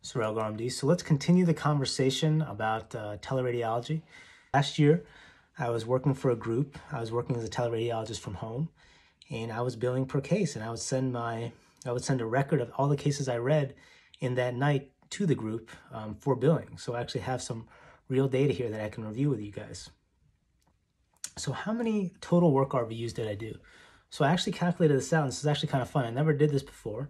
Sarel Gaur MD. So let's continue the conversation about teleradiology. Last year, I was working for a group. I was working as a teleradiologist from home, and I was billing per case. And I would send a record of all the cases I read in that night to the group for billing. So I actually have some real data here that I can review with you guys. So how many total work RVUs did I do? So I actually calculated this out, and this is actually kind of fun. I never did this before.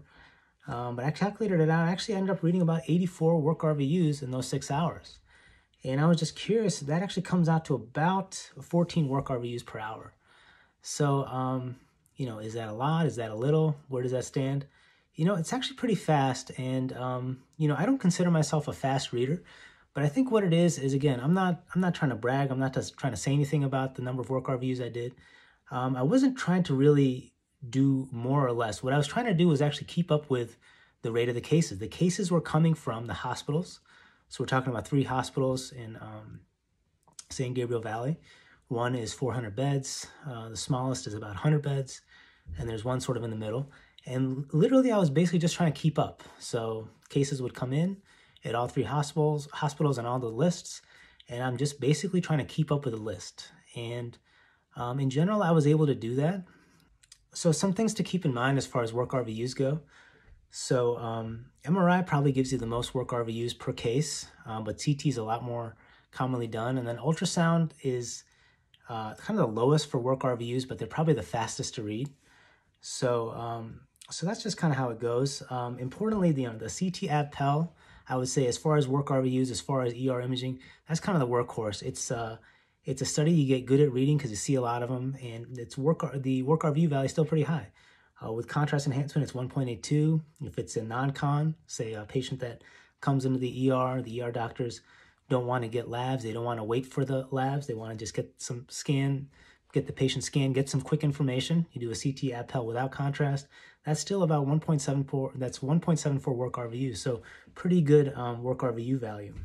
But I calculated it out. I actually ended up reading about 84 work RVUs in those 6 hours. And I was just curious, that actually comes out to about 14 work RVUs per hour. So, is that a lot? Is that a little? Where does that stand? It's actually pretty fast. And, I don't consider myself a fast reader. But I think what it is again, I'm not trying to brag. I'm not just trying to say anything about the number of work RVUs I did. I wasn't trying to really do more or less. What I was trying to do was actually keep up with the rate of the cases. The cases were coming from the hospitals. So we're talking about 3 hospitals in San Gabriel Valley. One is 400 beds. The smallest is about 100 beds. And there's one sort of in the middle. And literally I was basically just trying to keep up. So cases would come in at all 3 hospitals and all the lists. And I'm just basically trying to keep up with the list. And in general, I was able to do that. So some things to keep in mind as far as work RVUs go. So MRI probably gives you the most work RVUs per case, but CT is a lot more commonly done. And then ultrasound is kind of the lowest for work RVUs, but they're probably the fastest to read. So that's just kind of how it goes. Importantly, the CT ab-pel, I would say as far as work RVUs, as far as ER imaging, that's kind of the workhorse. It's a study you get good at reading because you see a lot of them, and the work RVU value is still pretty high. With contrast enhancement, it's 1.82. If it's a non-con, say a patient that comes into the ER doctors don't want to get labs. They don't want to wait for the labs. They want to just get some scan, get the patient scan, get some quick information. You do a CT ab-pel without contrast. That's still about 1.74. That's 1.74 work RVU. So pretty good work RVU value.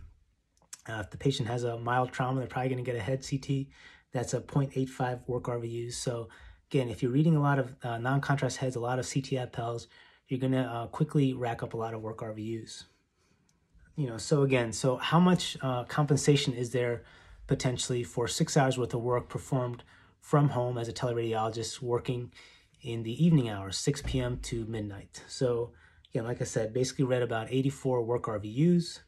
If the patient has a mild trauma, they're probably going to get a head CT. That's a 0.85 work RVUs. So again, if you're reading a lot of non-contrast heads, a lot of CT ab-pels, you're going to quickly rack up a lot of work RVUs. So how much compensation is there potentially for 6 hours worth of work performed from home as a teleradiologist working in the evening hours, 6 p.m. to midnight? So again, like I said, basically read about 84 work RVUs.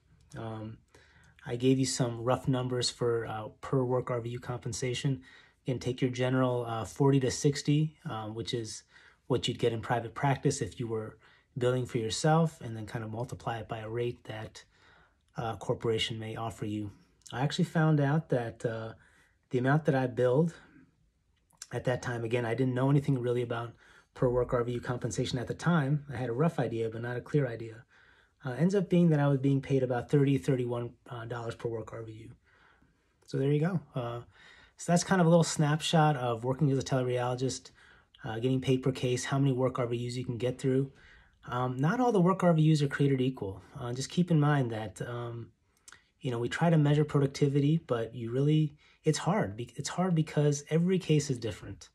I gave you some rough numbers for per work RVU compensation. Again, take your general 40 to 60, which is what you'd get in private practice if you were billing for yourself, and then kind of multiply it by a rate that a corporation may offer you. I actually found out that the amount that I billed at that time, again, I didn't know anything really about per work RVU compensation at the time. I had a rough idea, but not a clear idea. Ends up being that I was being paid about $30, $31 per work RVU. So there you go. So that's kind of a little snapshot of working as a teleradiologist, getting paid per case, how many work RVUs you can get through. Not all the work RVUs are created equal. Just keep in mind that, we try to measure productivity, but it's hard. It's hard because every case is different.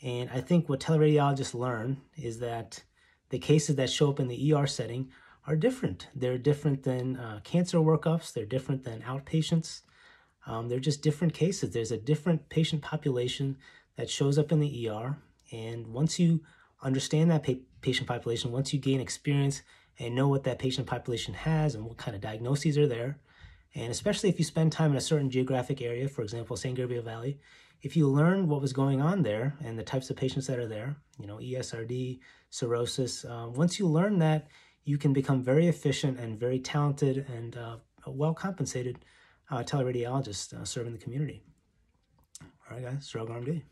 And I think what teleradiologists learn is that the cases that show up in the ER setting are different. They're different than cancer workups. They're different than outpatients. They're just different cases. There's a different patient population that shows up in the ER. And once you understand that patient population, once you gain experience and know what that patient population has and what kind of diagnoses are there, and especially if you spend time in a certain geographic area, for example, San Gabriel Valley, if you learn what was going on there and the types of patients that are there, ESRD, cirrhosis, once you learn that, you can become very efficient and very talented and well-compensated teleradiologist serving the community. All right, guys, Sarel Gaur MD.